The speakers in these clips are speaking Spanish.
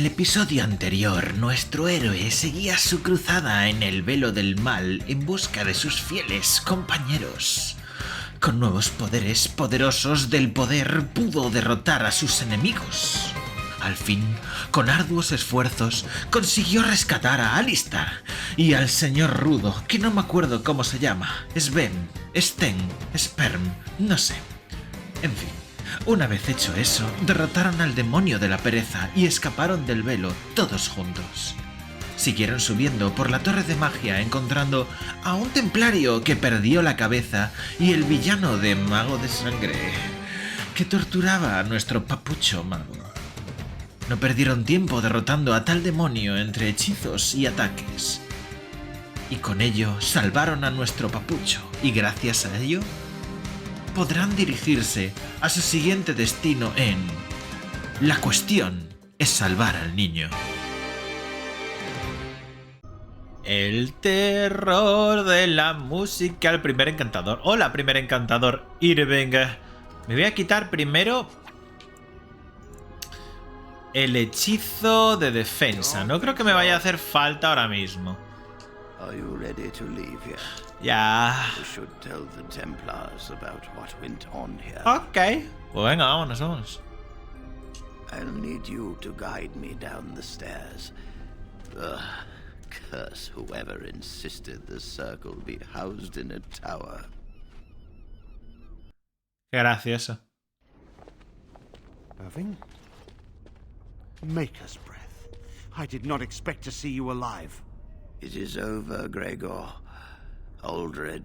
el episodio anterior, nuestro héroe seguía su cruzada en el velo del mal en busca de sus fieles compañeros. Con nuevos poderes poderosos del poder pudo derrotar a sus enemigos. Al fin, con arduos esfuerzos, consiguió rescatar a Alistar y al señor rudo, que no me acuerdo cómo se llama, Sven, Sten, Sperm, no sé. En fin. Una vez hecho eso, derrotaron al demonio de la pereza y escaparon del velo todos juntos. Siguieron subiendo por la torre de magia encontrando a un templario que perdió la cabeza y el villano de mago de sangre que torturaba a nuestro papucho mago. No perdieron tiempo derrotando a tal demonio entre hechizos y ataques. Y con ello salvaron a nuestro papucho y gracias a ello podrán dirigirse a su siguiente destino en... La cuestión es salvar al niño. El terror de la música. El primer encantador. Hola, primer encantador. Irving. Me voy a quitar primero el hechizo de defensa. No creo que me vaya a hacer falta ahora mismo. Ya. Ok. Pues venga, vámonos. I'll need you to guide me down the stairs. Curse whoever insisted the circle be housed in a tower. Qué gracioso. Irving? Maker's breath. I did not expect to see you alive. It is over, Gregor. Aldred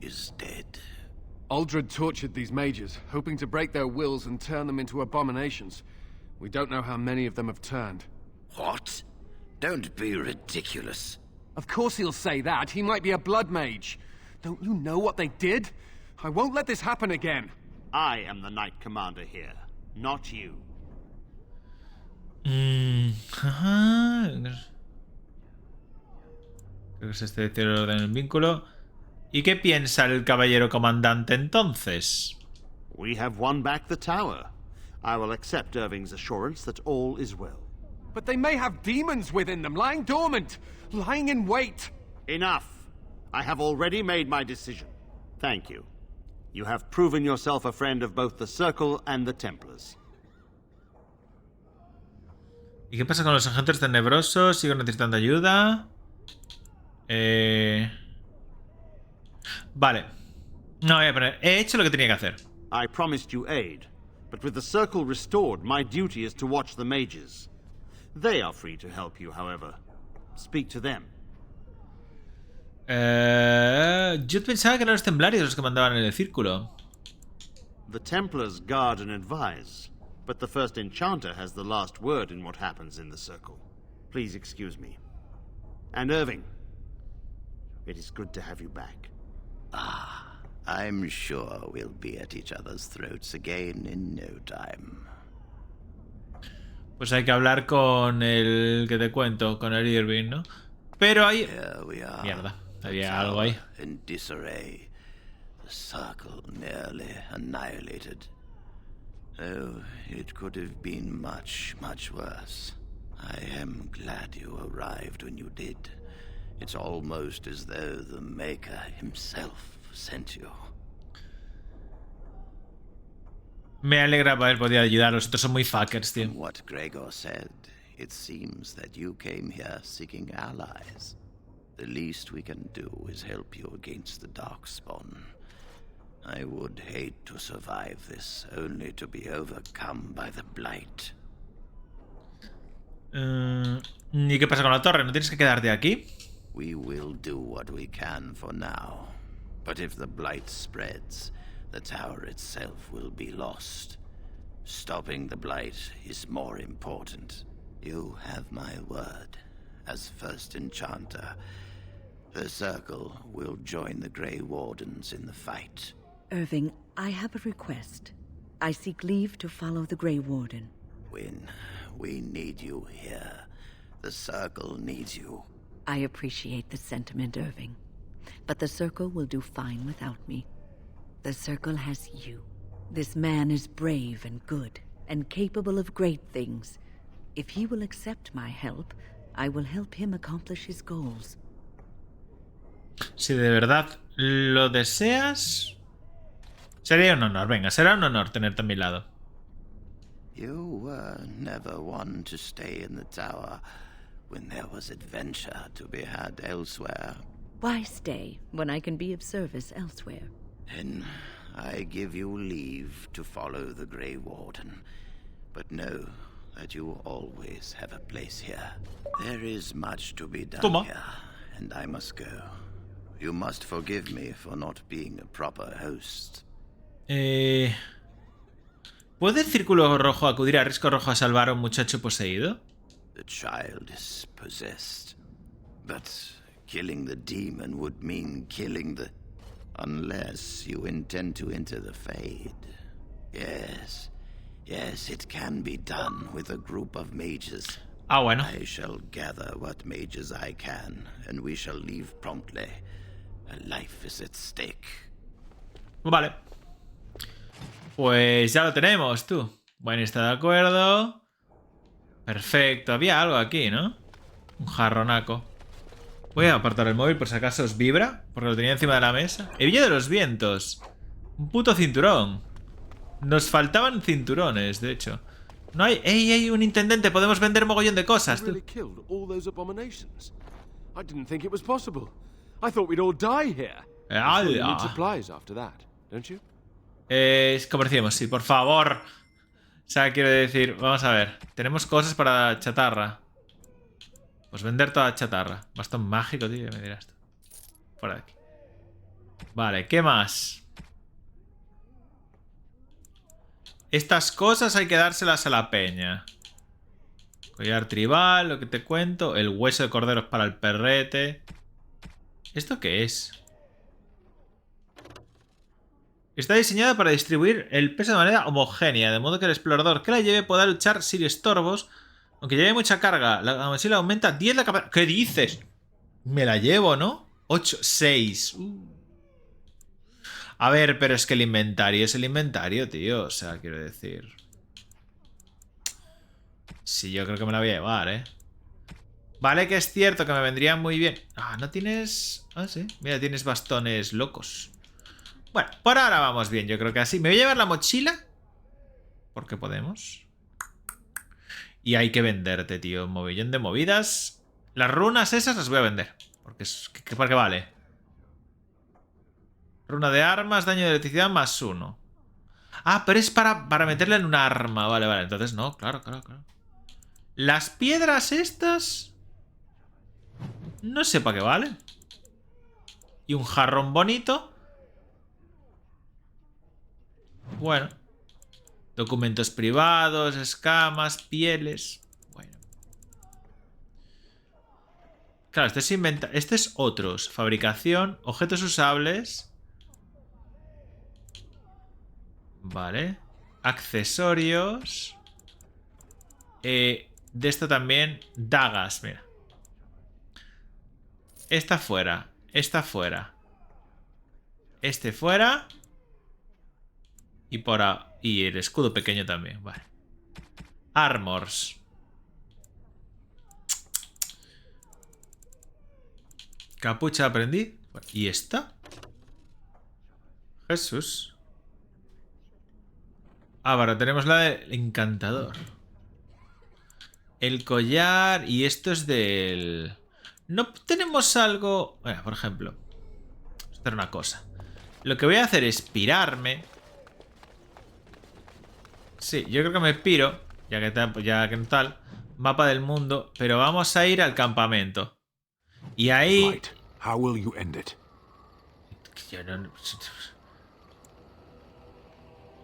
is dead. Aldred tortured these mages, hoping to break their wills and turn them into abominations. We don't know how many of them have turned. What? Don't be ridiculous. Of course he'll say that. He might be a blood mage. Don't you know what they did? I won't let this happen again. I am the Knight Commander here, not you. Creo que es este orden en el vínculo. ¿Y qué piensa el caballero comandante entonces? We have won back the tower. I will accept Irving's assurance that all is well. But they may have demons within them, lying dormant, lying in wait. Enough. I have already made my decision. Thank you. You have proven yourself a friend of both the Circle and the Templars. ¿Y qué pasa con los agentes tenebrosos? ¿Sigo necesitando ayuda? Vale. No, voy a poner. He hecho lo que tenía que hacer. I promised you aid, but with the Circle restored, my duty is to watch the mages. They are free to help you, however. Speak to them. Yo pensaba que eran los templarios los que mandaban en el círculo. The Templars guard and advise, but the first enchanter has the last word in what happens in the Circle. Please excuse me. And Irving, it is good to have you back. I'm sure we'll be at each other's throats again in no time. Pues hay que hablar con el que te cuento, con el Irving, ¿no? Pero hay... Mierda, había algo ahí. In disarray, the Circle nearly annihilated. Oh, it could have been much, much worse. I am glad you arrived when you did. It's almost as though the Maker himself sent you. Me alegra haber podido ayudar. Los otros son muy fuckers, tío. From what Gregor said, it seems that you came here seeking allies. The least we can do is help you against the Darkspawn. I would hate to survive this, only to be overcome by the Blight. ¿Y qué pasa con la torre? ¿No tienes que quedarte aquí? We will do what we can for now. But if the Blight spreads, the tower itself will be lost. Stopping the Blight is more important. You have my word. As first enchanter, the Circle will join the Grey Wardens in the fight. Irving, I have a request. I seek leave to follow the Grey Warden. When we need you here, the Circle needs you. I appreciate the sentiment, Irving. But the Circle will do fine without me. The Circle has you. This man is brave and good, and capable of great things. If he will accept my help, I will help him accomplish his goals. Si de verdad lo deseas, sería un honor. Venga, será un honor tenerte a mi lado. You were never one to stay in the tower when there was adventure to be had elsewhere. Why stay when I can be of service elsewhere? Then I give you leave to follow the Grey Warden, but know that you always have a place here. There is much to be done here, and I must go. You must forgive me for not being a proper host. ¿Puede el círculo rojo acudir a risco rojo a salvar a un muchacho poseído? The child is possessed, but killing the demon would mean killing the... Unless you intend to enter the Fade. Yes, it can be done with a group of mages. Ah, bueno. I shall gather what mages I can, and we shall leave promptly. A life is at stake. Vale. Pues ya lo tenemos, tú. Bueno, está de acuerdo. Perfecto. Había algo aquí, ¿no? Un jarronaco. Voy a apartar el móvil por si acaso os vibra, porque lo tenía encima de la mesa. Hebilla de los vientos. Un puto cinturón. Nos faltaban cinturones, de hecho. No hay... ¡Ey, ey! Un intendente. Podemos vender mogollón de cosas, tú. Comerciemos, sí, por favor. O sea, quiero decir, vamos a ver. Tenemos cosas para chatarra. Pues vender toda chatarra. Bastón mágico, tío, me dirás tú. Fuera de aquí. Vale, ¿qué más? Estas cosas hay que dárselas a la peña. Collar tribal, lo que te cuento. El hueso de cordero es para el perrete. ¿Esto qué es? Está diseñada para distribuir el peso de manera homogénea, de modo que el explorador que la lleve pueda luchar sin estorbos. Aunque lleve mucha carga, la mochila aumenta 10 la capacidad. ¿Qué dices? Me la llevo, ¿no? 8, 6. A ver, pero es que el inventario es el inventario, tío. O sea, quiero decir... Sí, yo creo que me la voy a llevar, ¿eh? Vale que es cierto que me vendría muy bien. Ah, ¿no tienes...? Ah, sí. Mira, tienes bastones locos. Bueno, por ahora vamos bien, yo creo que así. Me voy a llevar la mochila. Porque podemos. Y hay que venderte, tío. Un movillón de movidas. Las runas esas las voy a vender. Porque porque vale. Runa de armas, daño de electricidad más 1. Ah, pero es para meterla en un arma. Vale, vale. Entonces no, claro. Las piedras estas... No sé para qué vale. Y un jarrón bonito. Bueno. Documentos privados, escamas, pieles. Bueno. Claro, este es este es otros. Fabricación, objetos usables. Vale. Accesorios. De esto también. Dagas, mira. Esta fuera. Esta fuera. Este fuera. Y por ahí. Y el escudo pequeño también, vale. Armors. Capucha aprendí. ¿Y esta? Jesús. Ah, ahora tenemos la del encantador. El collar. Y esto es del... No tenemos algo... Bueno, por ejemplo. Vamos a hacer una cosa. Lo que voy a hacer es pirarme. Sí, yo creo que me piro, ya que no tal, mapa del mundo, pero vamos a ir al campamento. Y ahí...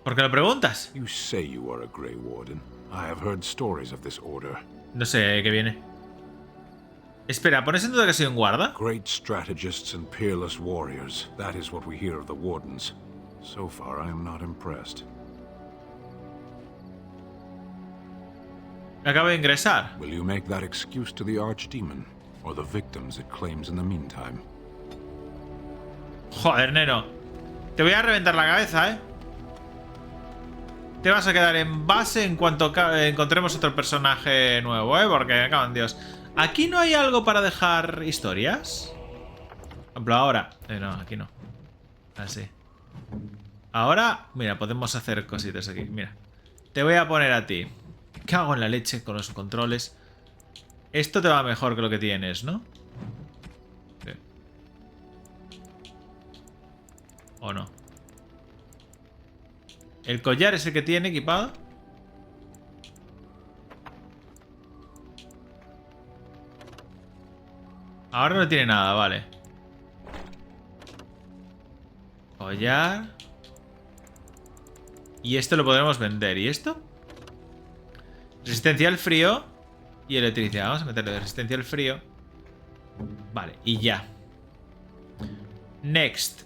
¿Por qué lo preguntas? No sé qué viene. Espera, ¿pones en duda que soy un guarda? Great strategists and peerless warriors. That is what we hear of the wardens. So far, I am not impressed. Acabo de ingresar. Will you make that excuse to the archdemon, or the victims it claims in the meantime? Joder, neno. Te voy a reventar la cabeza, ¿eh? te vas a quedar en base en cuanto encontremos otro personaje nuevo, ¿eh? Porque me cago en Dios. ¿Aquí no hay algo para dejar historias? Por ejemplo, ahora... no, aquí no. Así. Ahora, mira, podemos hacer cositas aquí. Mira. Te voy a poner a ti. Cago en la leche con los controles. Esto te va mejor que lo que tienes, ¿no? Sí. ¿O no? ¿El collar es el que tiene equipado? Ahora no tiene nada, vale. Collar. Y esto lo podremos vender. ¿Y esto? Resistencia al frío y electricidad. Vamos a meterle resistencia al frío. Vale, y ya. Next.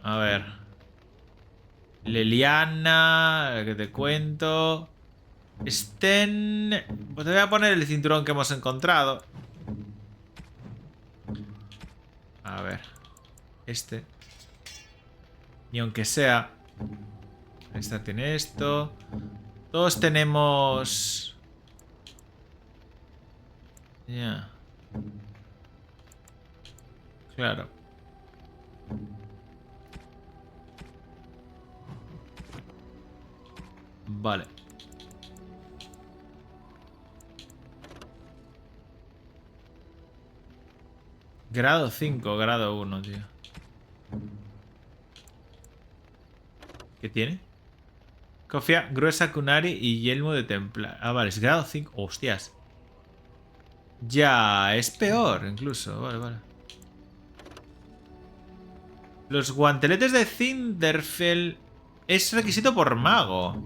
A ver. Leliana, que te cuento. Sten. Pues te voy a poner el cinturón que hemos encontrado. A ver. Este. Y aunque sea... Esta tiene esto. Todos tenemos... Ya. Claro. Vale. Grado 5, grado 1, tío. ¿Qué tiene? Cofia gruesa kunari y yelmo de templar. Ah, vale, es grado 5. Hostias. Ya, es peor incluso. Vale, vale. Los guanteletes de Cinderfell es requisito por mago.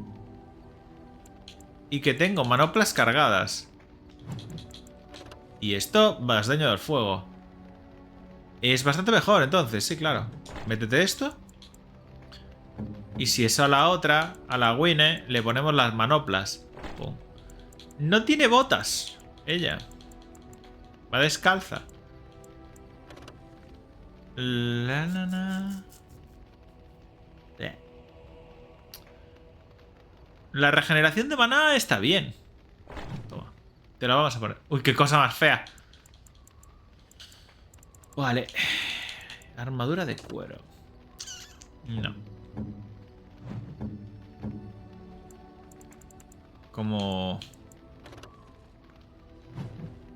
Y que tengo manoplas cargadas. Y esto, más daño del fuego. Es bastante mejor, entonces, sí, claro. Métete esto. Y si es a la otra, a la Winne, le ponemos las manoplas. Pum. No tiene botas, ella. Va descalza. La regeneración de maná está bien. Toma. Te la vamos a poner. Uy, qué cosa más fea. Vale. Armadura de cuero. No. Como...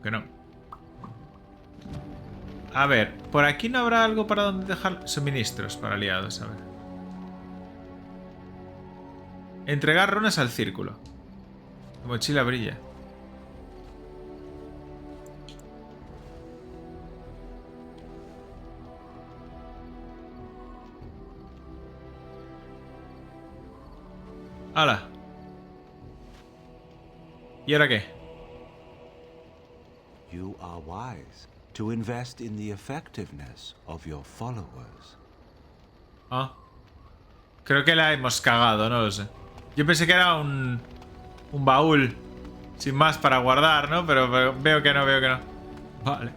Que no. A ver, por aquí no habrá algo para donde dejar suministros para aliados, a ver. Entregar runas al círculo. Tu mochila brilla. ¡Hala! ¿Y ahora qué? You are wise to invest in the effectiveness of your followers. Ah. Creo que la hemos cagado, no lo sé. Yo pensé que era un baúl sin más para guardar, ¿no? Pero veo que no, veo que no. Vale.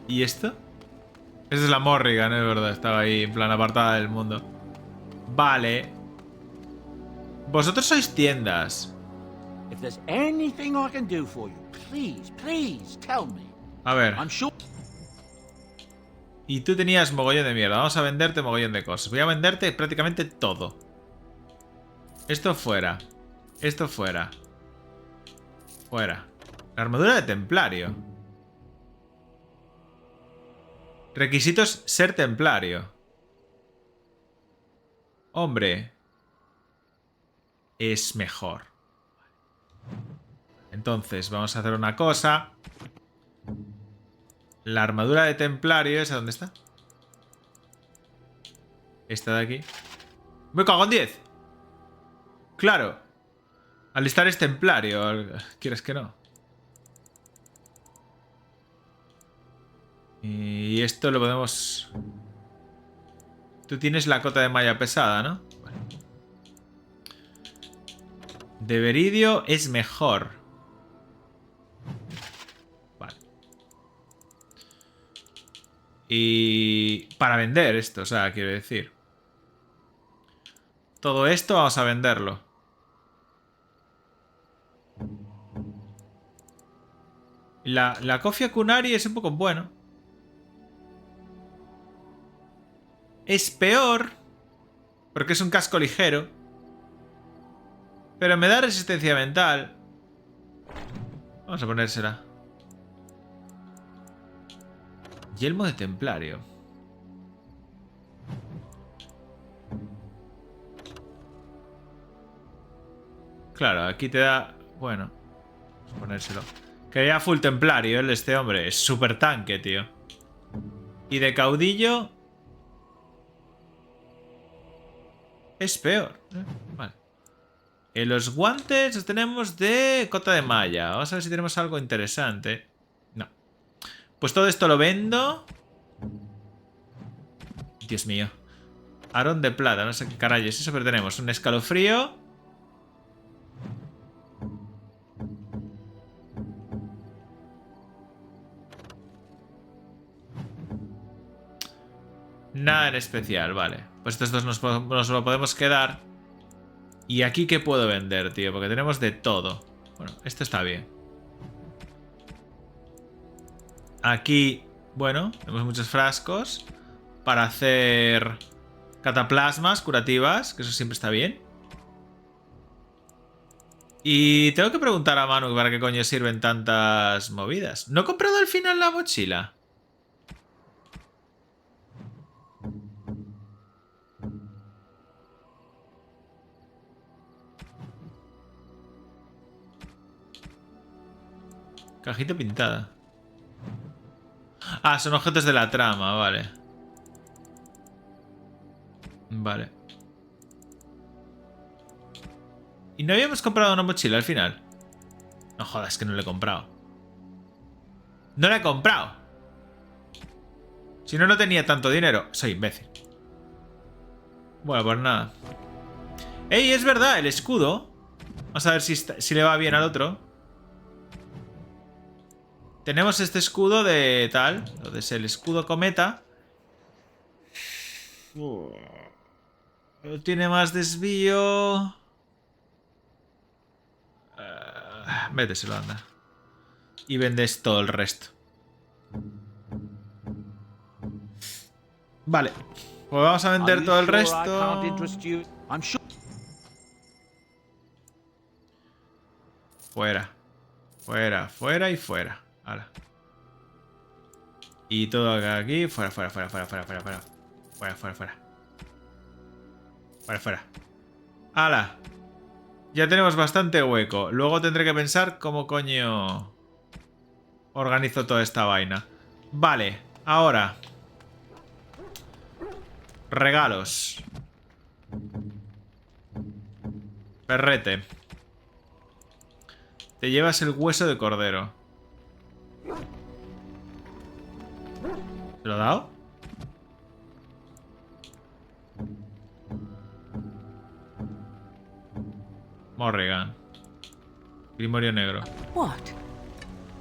¿Y esto? Esa es la Morrigan, es verdad. Estaba ahí en plan apartada del mundo. Vale. Vosotros sois tiendas. If there's anything I can do for you, please tell me. A ver. I'm sure. Y tú tenías mogollón de mierda. Vamos a venderte mogollón de cosas. Voy a venderte prácticamente todo. Esto fuera. Esto fuera. Fuera. La armadura de templario. Requisitos ser templario. Hombre. Es mejor. Entonces, vamos a hacer una cosa. La armadura de templario, ¿esa dónde está? Esta de aquí. ¡Me cago en 10! Claro. Alistar es templario. ¿Quieres que no? Y esto lo podemos... Tú tienes la cota de malla pesada, ¿no? Vale. De veridio es mejor. Vale. Y para vender esto, o sea, quiero decir. Todo esto vamos a venderlo. La cofia kunari es un poco bueno. Es peor, porque es un casco ligero. Pero me da resistencia mental. Vamos a ponérsela. Yelmo de templario. Claro, aquí te da... Bueno, vamos a ponérselo. Quería full templario, este hombre. Es súper tanque, tío. Y de caudillo... Es peor. Vale. Los guantes los tenemos de cota de malla. Vamos a ver si tenemos algo interesante. No. Pues todo esto lo vendo. Dios mío. Arón de plata, no sé qué carajo es eso, pero tenemos un escalofrío. Nada en especial, vale. Pues estos dos nos lo podemos quedar. ¿Y aquí qué puedo vender, tío? Porque tenemos de todo. Bueno, esto está bien. Aquí, bueno, tenemos muchos frascos para hacer cataplasmas curativas, que eso siempre está bien. Y tengo que preguntar a Manu para qué coño sirven tantas movidas. ¿No he comprado al final la mochila? Cajita pintada. Ah, son objetos de la trama, vale. Vale. ¿Y no habíamos comprado una mochila al final? No jodas, que no la he comprado. ¡No la he comprado! Si no, no tenía tanto dinero. Soy imbécil. Bueno, pues nada. ¡Ey, es verdad! El escudo. Vamos a ver si le va bien al otro. Tenemos este escudo de tal. Entonces el escudo cometa. Tiene más desvío. Véteselo, anda. Y vendes todo el resto. Vale. Pues vamos a vender todo el resto. Fuera. Fuera, fuera y fuera. Hala. Y todo aquí. Fuera, fuera, fuera, fuera, fuera, fuera, fuera. Fuera, fuera, fuera. Fuera, fuera. ¡Hala! Ya tenemos bastante hueco. Luego tendré que pensar cómo coño organizo toda esta vaina. Vale, ahora. Regalos. Perrete. Te llevas el hueso de cordero. ¿Te lo he dado? Morrigan. Grimorio negro. What?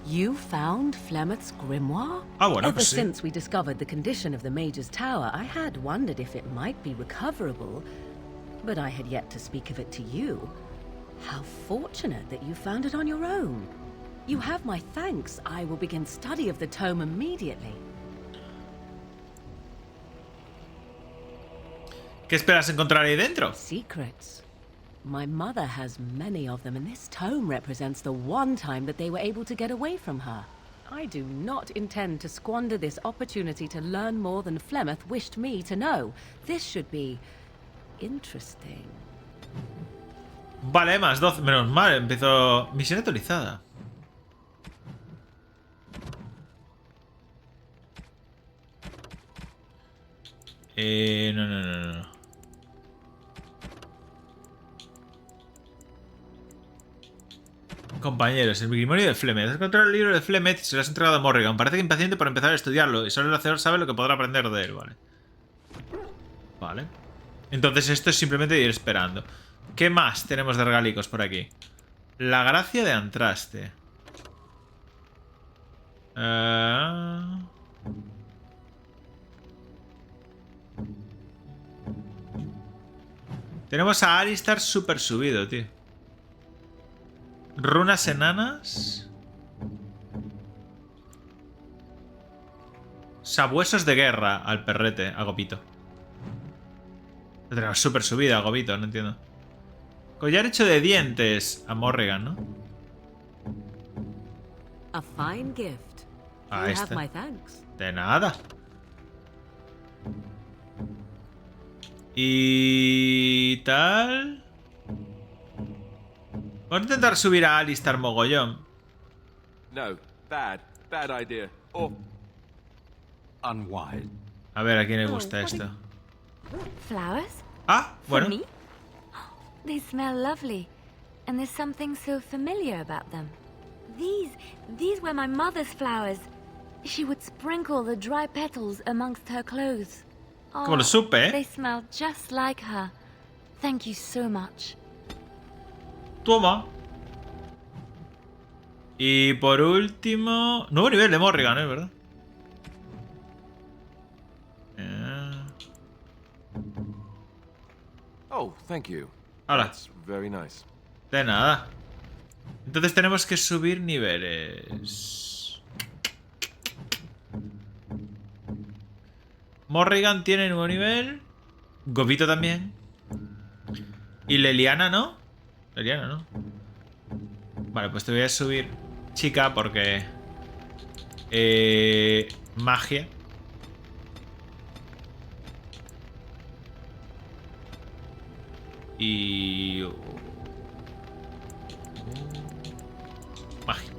You found Flemeth's grimoire? Ah, bueno, Ever pues sí. since we discovered the condition of the Mage's Tower, I had wondered if it might be recoverable, but I had yet to speak of it to you. How fortunate that you found it on your own. You have my thanks. I will begin study of the tome immediately. ¿Qué esperas encontrar ahí dentro? Secrets. My mother has many of them, and this tome represents the one time that they were able to get away from her. I do not intend to squander this opportunity to learn more than Flemeth wished me to know. This should be interesting. Vale, más 12. Menos mal, empezó... Misión actualizada. No. Compañeros, el grimorio de Flemeth. Has encontrado el libro de Flemeth y se lo has entregado a Morrigan. Parece impaciente por empezar a estudiarlo y solo el hacedor sabe lo que podrá aprender de él, vale. Vale. Entonces esto es simplemente ir esperando. ¿Qué más tenemos de regalicos por aquí? La gracia de Antraste. Tenemos a Alistar súper subido, tío. Runas enanas. Sabuesos de guerra al perrete, a Gopito. Lo tenemos súper subido a Gopito, no entiendo. Collar hecho de dientes a Morrigan, ¿no? A fine gift. Ahí You have está. my thanks. De nada. Y tal. Vamos a intentar subir a Alistar mogollón. No, bad idea. Or Unwise. A ver a quién le gusta esto. Flowers? Ah, bueno. For me? They smell lovely, and there's something so familiar about them. These were my mother's flowers. She would sprinkle the dry petals amongst her clothes. Como lo supe, ¿eh? They smell just like her. Thank you so much. Toma. Y por último... Nuevo nivel de Morrigan, ¿eh? ¿Verdad? oh, thank you. Hola. That's very nice. De nada. Entonces tenemos que subir niveles. Morrigan tiene nuevo nivel. Gopito también. Y Leliana, ¿no? Leliana, ¿no? Vale, pues te voy a subir, chica, porque... magia. Y... magia.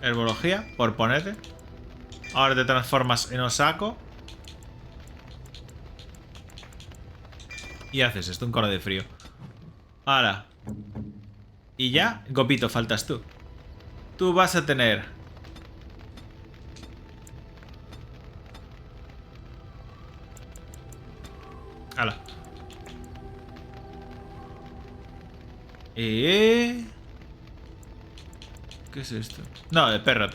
Herbología, por ponerte. Ahora te transformas en Osako. Y haces esto, un cono de frío. Ahora. Y ya, Gopito, faltas tú. Tú vas a tener... Hala. ¿Qué es esto? No, de perro.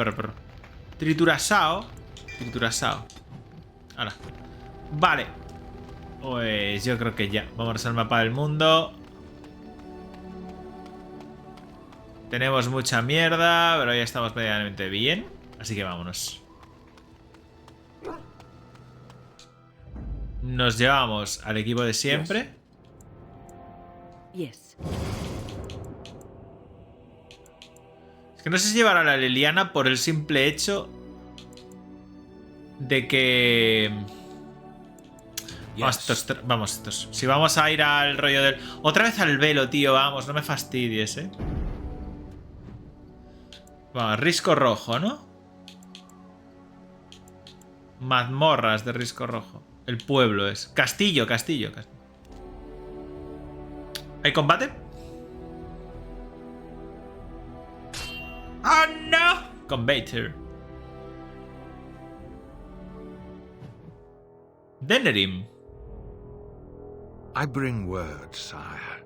Triturasao. Hala. Vale. Pues yo creo que ya. Vamos al mapa del mundo. Tenemos mucha mierda, pero ya estamos medianamente bien. Así que vámonos. Nos llevamos al equipo de siempre. Yes. Es que no sé si llevar a la Leliana por el simple hecho de que... Vamos, estos. Si vamos a ir al rollo del... Otra vez al velo, tío, vamos, no me fastidies, ¿eh? Vamos, risco rojo, ¿no? Mazmorras de risco rojo. El pueblo es. Castillo. ¿Hay combate? ¡Oh, no! Combater. Denerim. I bring word, sire.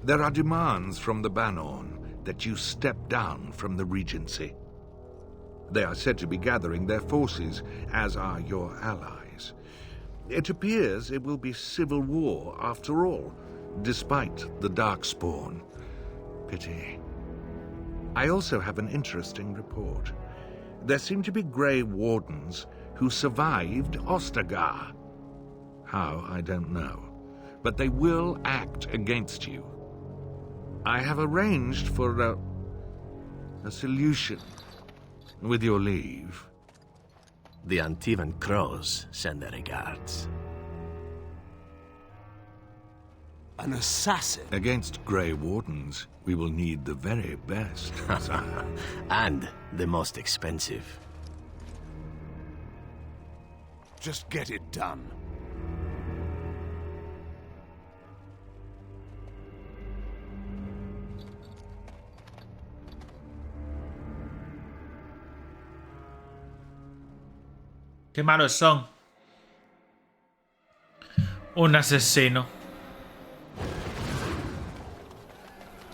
There are demands from the Banorn that you step down from the Regency. They are said to be gathering their forces, as are your allies. It appears it will be civil war after all, despite the Darkspawn. Pity. I also have an interesting report. There seem to be Grey Wardens who survived Ostagar. How, I don't know. But they will act against you. I have arranged for a solution, with your leave. The Antivan Crows send their regards. An assassin? Against Grey Wardens, we will need the very best, sire. And the most expensive. Just get it done. Qué malos son. Un asesino.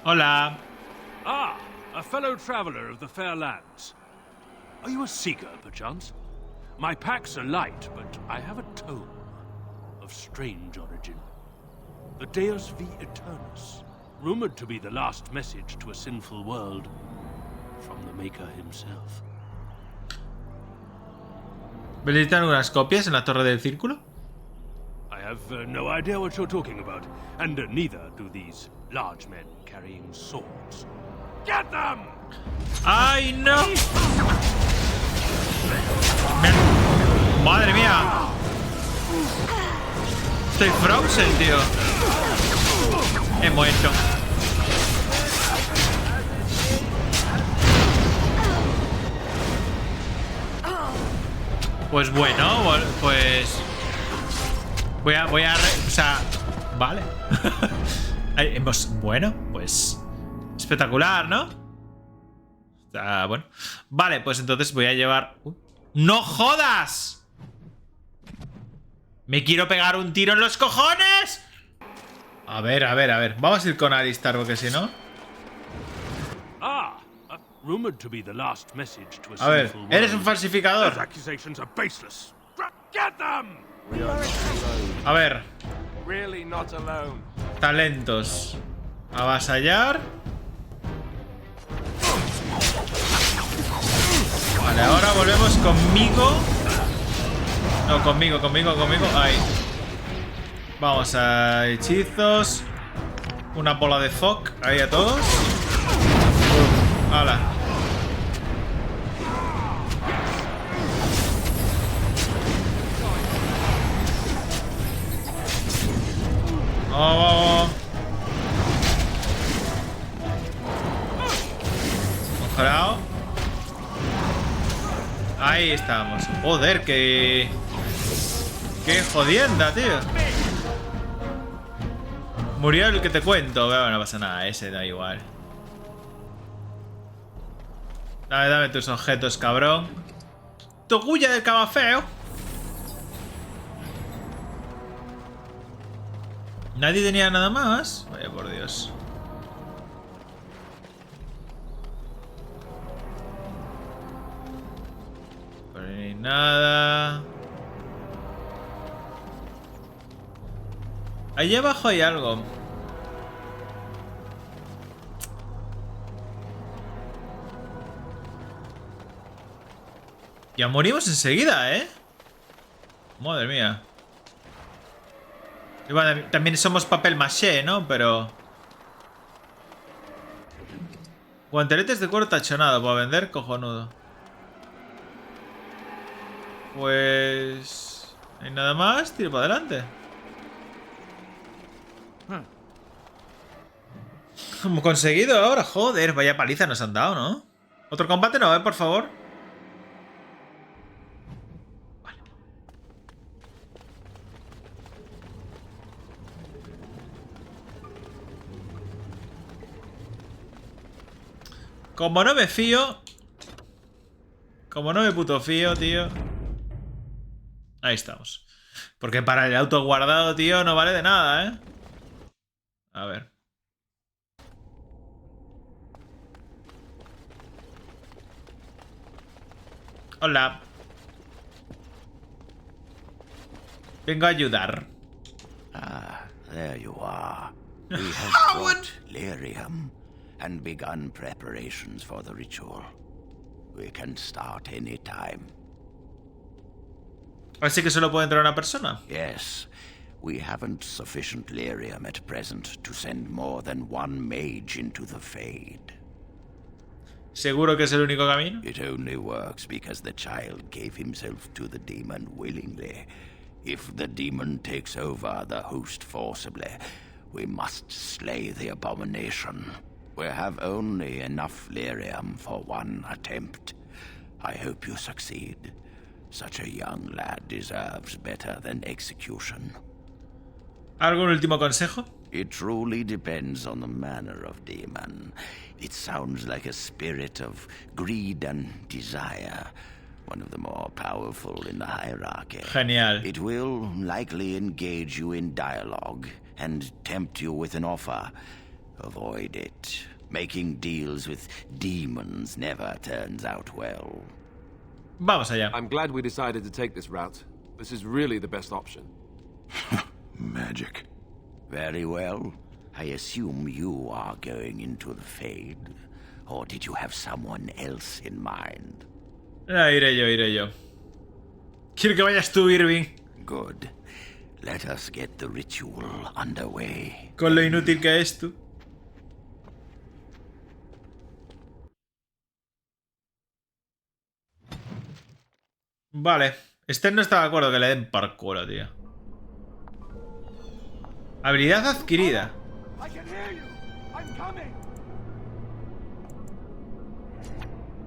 Hola. Ah, a fellow traveler of the fair lands. Are you a seeker, perchance? My packs are light, but I have a tome of strange origin. The Deus V Eternus, rumored to be the last message to a sinful world from the Maker himself. ¿Visitan algunas copias en la Torre del Círculo? I have no idea what you're talking about, and neither do these large men carrying swords. Get them! ¡Ay, no! ¡Madre mía! Estoy frozen, tío. He muerto. Pues bueno, pues... Voy a... O sea... Vale. Bueno, pues... Espectacular, ¿no? Está bueno. Vale, pues entonces voy a llevar... ¡No jodas! ¡Me quiero pegar un tiro en los cojones! A ver. Vamos a ir con Alistar, porque si no... A ver, eres un falsificador. A ver. Talentos. Avasallar. Vale, ahora volvemos conmigo. No, conmigo. Ahí. Vamos a hechizos. Una bola de fuck. Ahí a todos. ¡Hala! ¡Oh! Congelado. Ahí estamos. Joder, qué jodienda, tío. Murió el que te cuento. Pero no pasa nada, ese da igual. Dame tus objetos, cabrón. Tu gulla del cabafeo. ¿Nadie tenía nada más? Vaya por Dios. Por ahí nada. Allí abajo hay algo. Ya morimos enseguida, ¿eh? Madre mía. Y bueno, también somos papel maché, ¿no? Pero... Guanteletes de cuero tachonado para vender, cojonudo. Pues... ¿No hay nada más? Tiro para adelante. Hemos conseguido ahora, joder. Vaya paliza nos han dado, ¿no? Otro combate no, por favor. Como no me fío. Como no me puto fío, tío. Ahí estamos. Porque para el auto guardado, tío, no vale de nada, ¿eh? A ver. Hola. Vengo a ayudar. Ah, there you are. We have brought lyrium and begun preparations for the ritual. We can start any time. Así que solo puede entrar una persona. Yes. We haven't sufficient lyrium at present to send more than one mage into the Fade. ¿Seguro que es el único camino? It only works because the child gave himself to the demon willingly. If the demon takes over the host forcibly, we must slay the abomination. We have only enough lyrium for one attempt. I hope you succeed. Such a young lad deserves better than execution. ¿Algún último consejo? It truly depends on the manner of demon. It sounds like a spirit of greed and desire. One of the more powerful in the hierarchy. Genial. It will likely engage you in dialogue and tempt you with an offer. Avoid it. Making deals with demons never turns out well. Vamos allá. I'm glad we decided to take this route. This is really the best option. Magic. Very well. I assume you are going into the Fade. Or did you have someone else in mind? Iré yo. Quiero que vayas tú, Irving. Good. Let us get the ritual underway. Con lo inútil que es tú. Vale. Este no está de acuerdo que le den por culo, tío. Habilidad adquirida.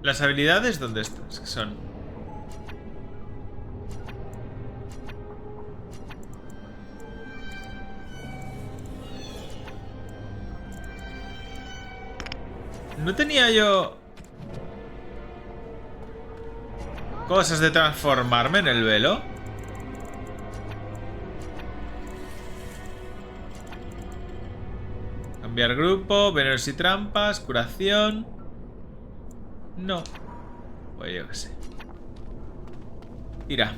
Las habilidades, ¿dónde están? Son... ¿No tenía yo cosas de transformarme en el velo? Cambiar grupo, venenos y trampas, curación. No. Pues yo qué sé. Irá.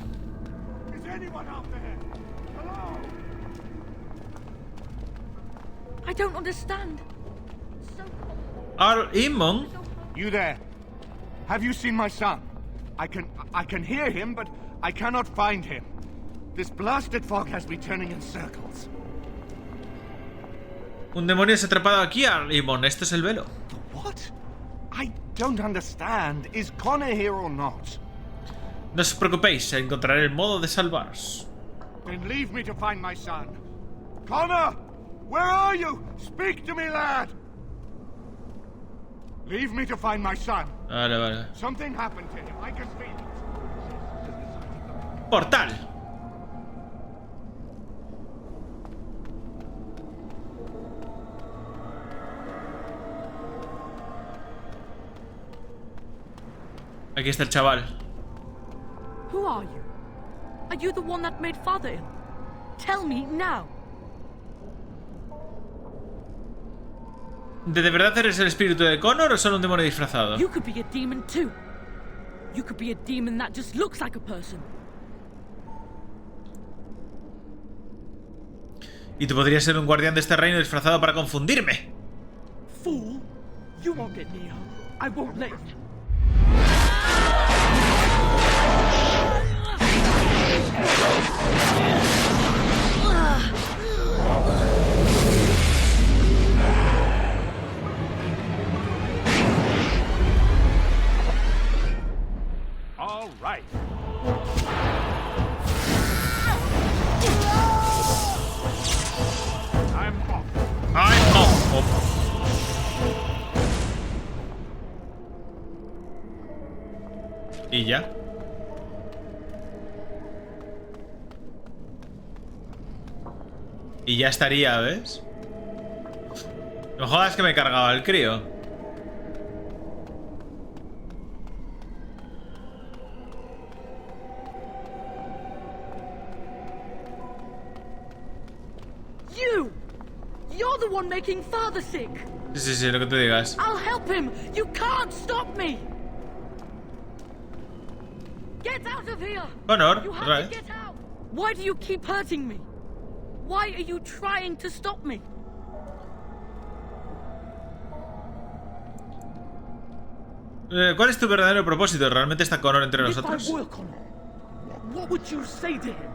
I don't understand. ARL EAMON? You there? Have you seen my son? I can hear him, but I cannot find him. This blasted fog has me turning in circles. Un demonio se ha atrapado aquí, ARL EAMON. Esto es el velo. What? I don't understand. Is Connor here or not? No os preocupéis, encontraré el modo de salvaros. Then leave me to find my son. Connor! Where are you? Speak to me, lad! Leave me to find my son. Vale. Something happened to him. I can feel it. Portal. Aquí está el chaval. Who are you? Are you the one that made Father ill? Tell me now. ¿De verdad eres el espíritu de Connor o solo un demonio disfrazado? You could be a demon too. You could be a demon that just looks like a person. Y tú podrías ser un guardián de este reino disfrazado para confundirme. Fool! You won't get near. I won't let you. All right. I'm off. ¿Y ya? Y ya estaría, ¿ves? No jodas que me cargaba el crío. You're the one making Father sick. Sí, lo que tú digas. I'll help him. You can't stop me. Get out of here. Connor, you have to get out. Why do you keep hurting me? Why are you trying to stop me? ¿Cuál es tu verdadero propósito? ¿Realmente está Connor entre nosotros? If I were Connor, what would you say to him?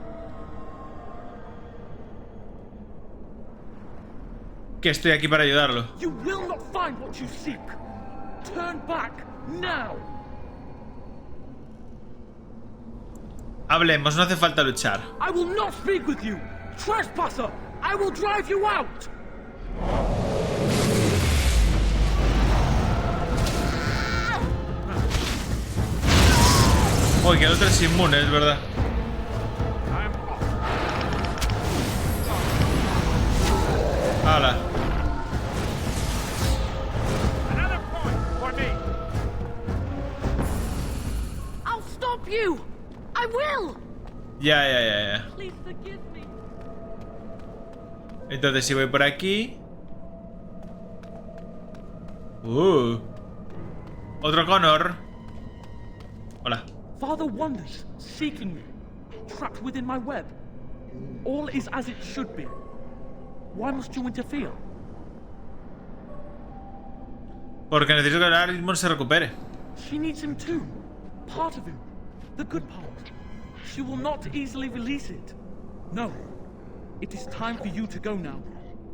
Que estoy aquí para ayudarlo. You will not find what you seek. Turn back now. Hablemos, no hace falta luchar. I will not speak with you. Trespasser, I will drive you out. Uy, que el otro es inmune, es verdad. ¡Hala! I'll stop you. I will. Ya. Please forgive me. Entonces si voy por aquí. Otro Connor. Hola. Father wanders, seeking me, trapped within my web. All is as it should be. Why must you interfere? Porque necesito que el ARL EAMON se recupere. She needs him too. Part of him. The good part. She will not easily release it. No. It is time for you to go now.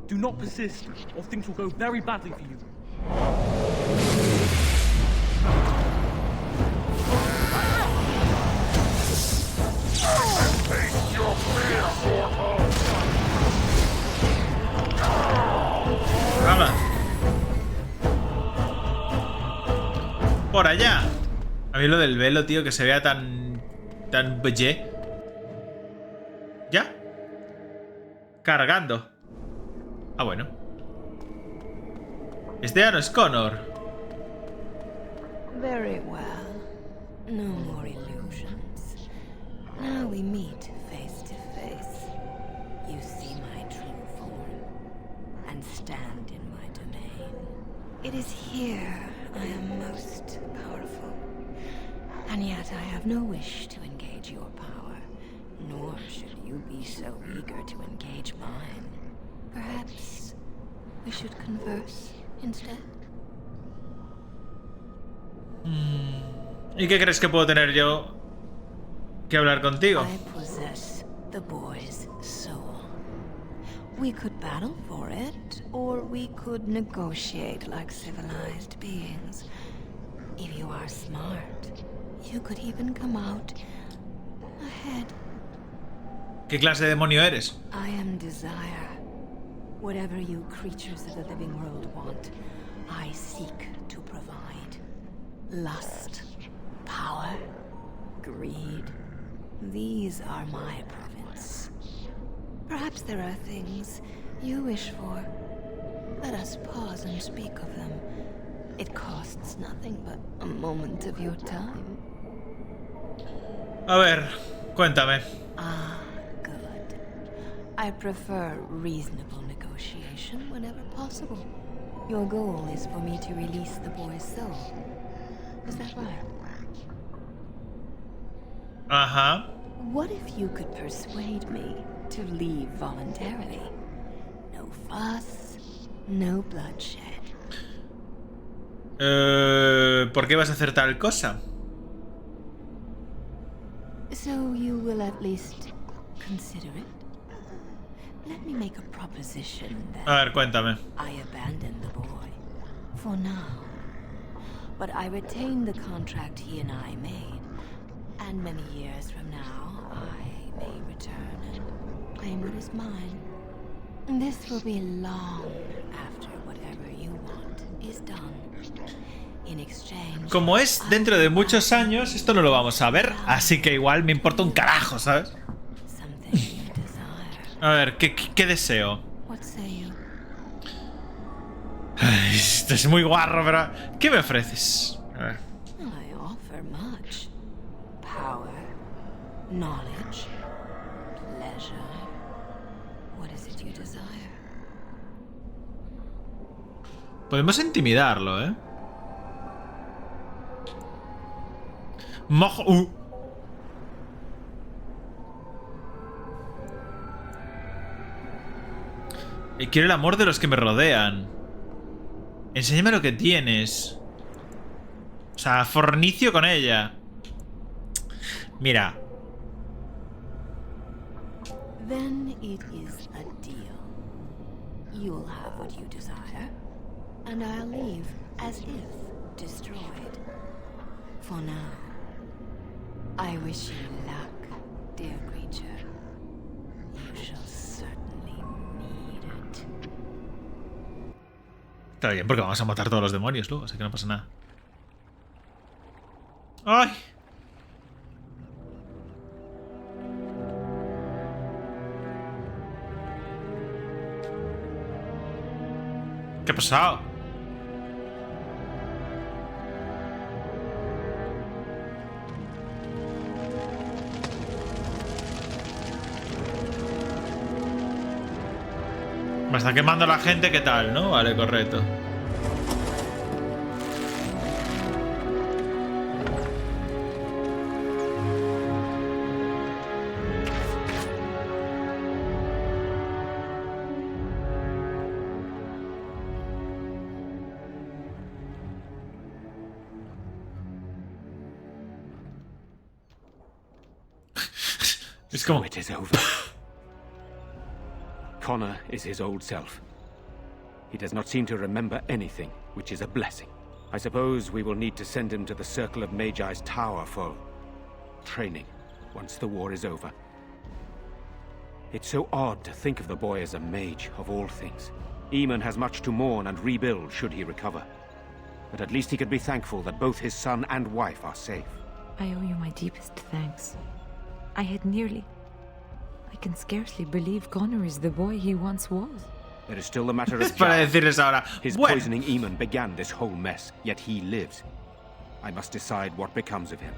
Do not persist, or things will go very badly for you. ¡Hala! Por allá. A mí lo del velo, tío, que se vea tan bellé. ¿Ya? Cargando. Ah, bueno. Este ya no es Connor. Very well. No more illusions. Now we meet face to face. You see my true form and stand in my domain. It is here I am most powerful. And yet I have no wish to engage your power, nor should you be so eager to engage mine. Perhaps we should converse instead. ¿Y qué crees que puedo tener yo que hablar contigo? I possess the boy's soul. We could battle for it, or we could negotiate like civilized beings. If you are smart, you could even come out ahead. ¿Qué clase de demonio eres? I am desire. Whatever you creatures of the living world want, I seek to provide. Lust, power, greed. These are my province. Perhaps there are things you wish for. Let us pause and speak of them. It costs nothing but a moment of your time. A ver, cuéntame. Ah, good. I prefer reasonable negotiation whenever possible. Your goal is for me to release the boy's soul. Is that right? Ajá. What if you could persuade me to leave voluntarily? No fuss, no bloodshed. ¿Por qué vas a hacer tal cosa? So you will at least consider it? Let me make a proposition that A ver, cuéntame. I abandon the boy for now. But I retain the contract he and I made. And many years from now, I may return and claim what is mine. This will be long after whatever you want is done. In exchange, Como es dentro de muchos años, esto no lo vamos a ver, así que igual me importa un carajo, ¿sabes? A ver, ¿qué deseo? What say you? Ay, esto es muy guarro, pero... ¿Qué me ofreces? A ver. I offer much. Power, knowledge, pleasure. What is it you desire? Podemos intimidarlo, ¿eh? Quiero el amor de los que me rodean. Enséñame lo que tienes. O sea, fornicio con ella. Mira. Then it is a deal. You'll have what you desire, and I'll leave as if destroyed. For now, I wish you luck, dear creature. You shall certainly need it. Está bien, porque vamos a matar todos los demonios luego, así que no pasa nada. ¡Ay! ¿Qué ha pasado? Me está quemando la gente, ¿qué tal? ¿No? Vale, correcto. Es como... So it is over. Connor is his old self. He does not seem to remember anything, which is a blessing. I suppose we will need to send him to the Circle of Magi's tower for training once the war is over. It's so odd to think of the boy as a mage, of all things. Eamon has much to mourn and rebuild should he recover. But at least he could be thankful that both his son and wife are safe. I owe you my deepest thanks. I had nearly... I can scarcely believe Connor is the boy he once was. There is still the matter of para decirles ahora. His Bueno. poisoning Eamon began this whole mess, yet he lives. I must decide what becomes of him.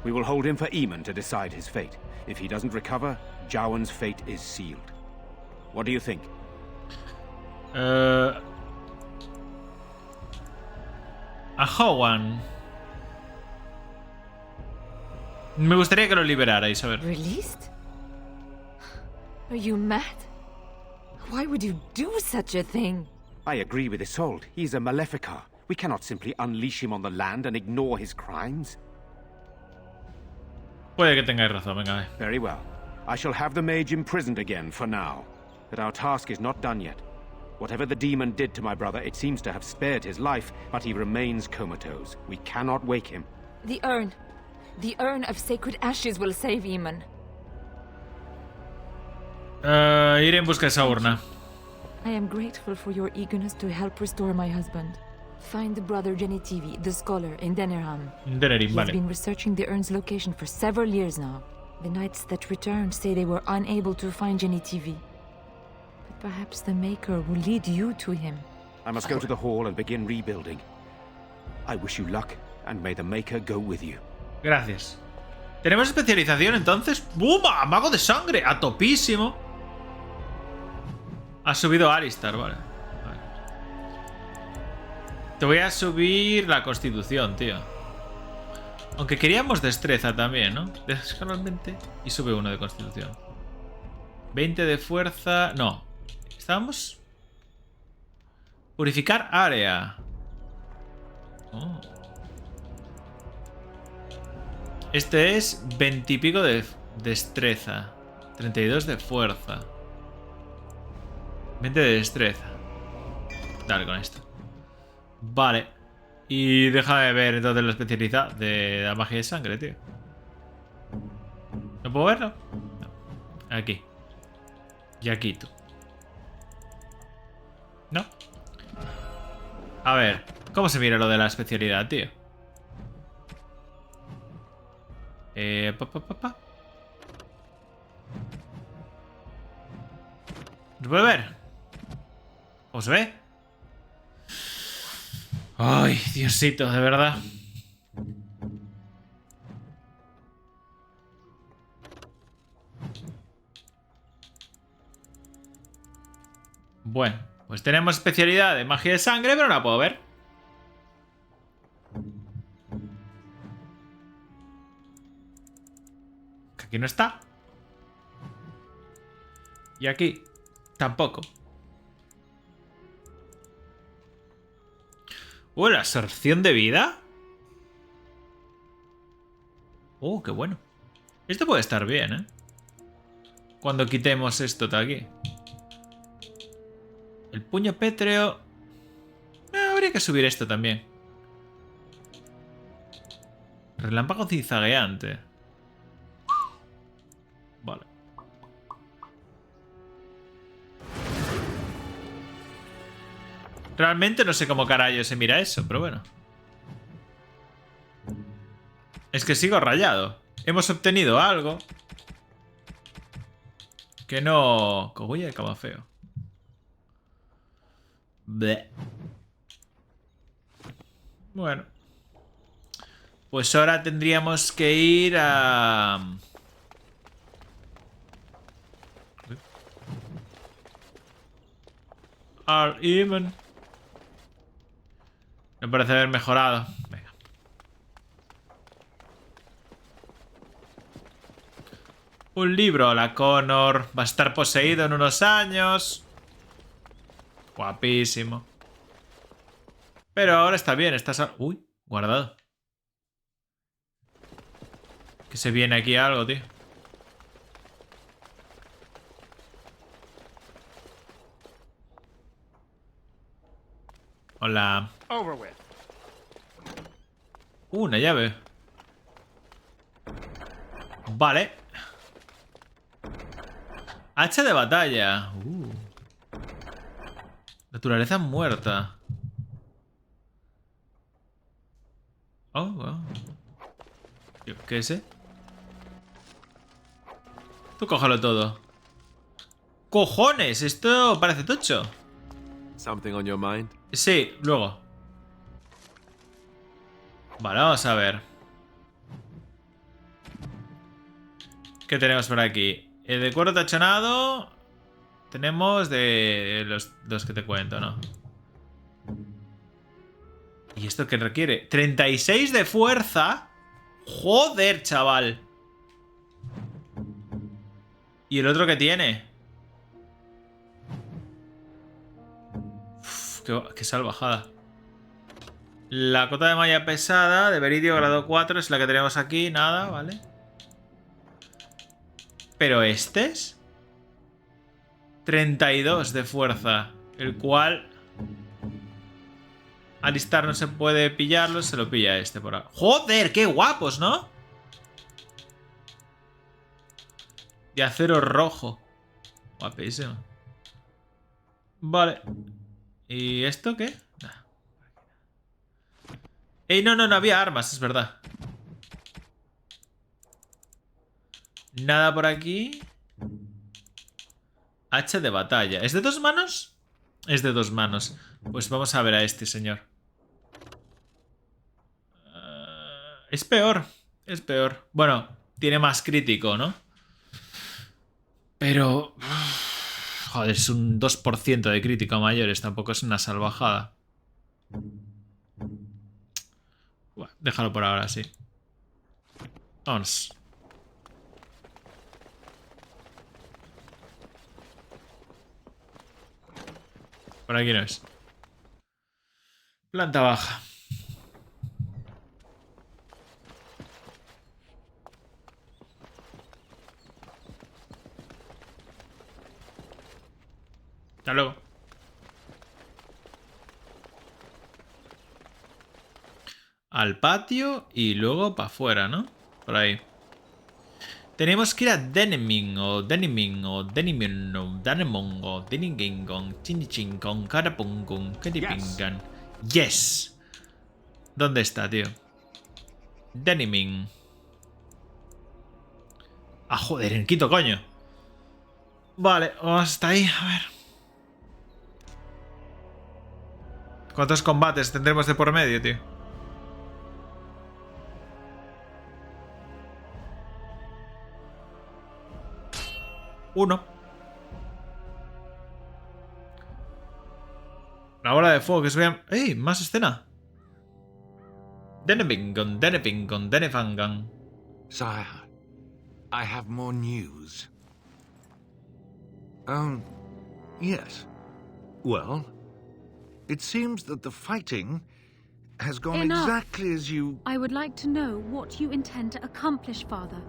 We will hold him for Eamon to decide his fate. If he doesn't recover, Jowan's fate is sealed. What do you think? A Jowan. Me gustaría que lo liberarais, a ver. Released? Are you mad? Why would you do such a thing? I agree with Isolde. He's a Maleficar. We cannot simply unleash him on the land and ignore his crimes. Puede que tengáis razón, venga. Very well. I shall have the mage imprisoned again for now. But our task is not done yet. Whatever the demon did to my brother, it seems to have spared his life, but he remains comatose. We cannot wake him. The urn. The urn of sacred ashes will save Eamon. Iré en busca de esa urna. I am grateful for your eagerness to help restore my husband. Find the brother Yakituh, the scholar, in Denerim. Denerim, He vale. has been researching the urn's location for several years now. The knights that returned say they were unable to find Yakituh. But perhaps the Maker will lead you to him. I must go to the hall and begin rebuilding. I wish you luck, and may the Maker go with you. Gracias. ¿Tenemos especialización entonces? ¡Buma! ¡Mago de sangre! ¡A topísimo! Ha subido Alistar, vale. Vale. Te voy a subir la constitución, tío. Aunque queríamos destreza también, ¿no? Descarga el 20 y sube uno de constitución. 20 de fuerza... No. ¿Estábamos? Purificar área. Oh. Este es 20 y pico de destreza. 32 de fuerza. 20 de destreza. Dale con esto. Vale. Y déjame ver entonces la especialidad de la magia de sangre, tío. ¿No puedo verlo? No. Aquí. Yakituh. No. A ver. ¿Cómo se mira lo de la especialidad, tío? ¿Se puede ver? ¿Cómo se ve? Ay, Diosito, de verdad. Bueno, pues tenemos especialidad de magia de sangre, pero no la puedo ver. Aquí no está. Y aquí tampoco. La absorción de vida. Qué bueno. Esto puede estar bien, ¿eh? Cuando quitemos esto de aquí. El puño pétreo. Habría que subir esto también. Relámpago zigzagueante. Vale. Realmente no sé cómo carajo se mira eso, pero bueno. Es que sigo rayado. Hemos obtenido algo que no... Cogulla de cama feo. Bleh. Bueno. Pues ahora tendríamos que ir a... ARL EAMON. Me parece haber mejorado. Venga. Un libro. La Connor va a estar poseído en unos años. Guapísimo. Pero ahora está bien. Está... Uy, guardado. Que se viene aquí algo, tío. Hola. Over with. Una llave. Vale. Hacha de batalla. Naturaleza muerta. Oh, wow. ¿Qué es ese? Tú cógelo todo. ¡Cojones! Esto parece tocho. Something on your mind? Sí, luego. Vale, vamos a ver. ¿Qué tenemos por aquí? El de cuero tachonado. Tenemos de los que te cuento, ¿no? ¿Y esto qué requiere? 36 de fuerza. Joder, chaval. ¿Y el otro qué tiene? Uf, qué salvajada. La cota de malla pesada de Veridio grado 4 es la que tenemos aquí. Nada, ¿vale? Pero este es 32 de fuerza. El cual... Alistar no se puede pillarlo, se lo pilla este por ahora. ¡Joder! ¡Qué guapos!, ¿no? De acero rojo. Guapísimo. Vale. ¿Y esto qué? Nah. ¡Ey! No había armas, es verdad. Nada por aquí. Hacha de batalla. ¿Es de 2 manos? Es de 2 manos. Pues vamos a ver a este señor. Es peor. Es peor. Bueno, tiene más crítico, ¿no? Pero... Joder, es un 2% de crítico a mayores. Tampoco es una salvajada. Bueno, déjalo por ahora, sí. Vamos. Por aquí no es. Planta baja. Hasta luego. Al patio y luego para afuera, ¿no? Por ahí. Tenemos que ir a Deniming o Deniming o Denimin o Danemon o Deninging Chinichin con Karapung Keripingan. Yes. ¿Dónde está, tío? Deniming. Ah, joder, en Quito, coño. Vale, vamos hasta ahí, a ver. ¿Cuántos combates tendremos de por medio, tío? Uno. La bola de fuego que se vean. ¡Ey! Más escena. Denepingon, Denepingon, Denefangan. Sire, I have more news. Yes. Well, it seems that the fighting has gone exactly as you... I would like to know what you intend to accomplish, Father.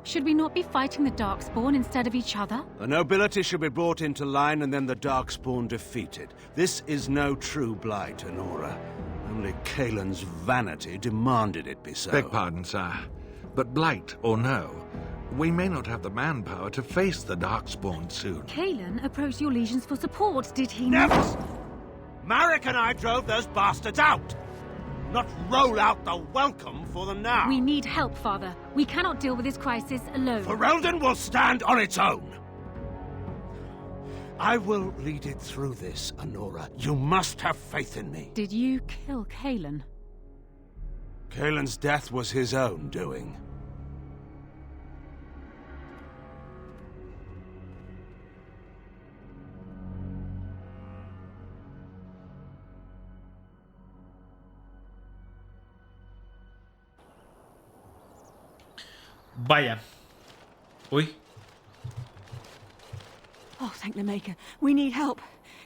Should we not be fighting the Darkspawn instead of each other? The nobility should be brought into line and then the Darkspawn defeated. This is no true blight, Honora. Only Kaelin's vanity demanded it be so. Beg pardon, sire. But blight or no, we may not have the manpower to face the Darkspawn soon. Kaelin approached your legions for support, did he Never! not? Marek and I drove those bastards out! Not roll out the welcome for them now! We need help, Father. We cannot deal with this crisis alone. Ferelden will stand on its own! I will lead it through this, Honora. You must have faith in me. Did you kill Kaelin? Kaelin's death was his own doing. Vaya. Uy. Oh, thank the Maker. We need help.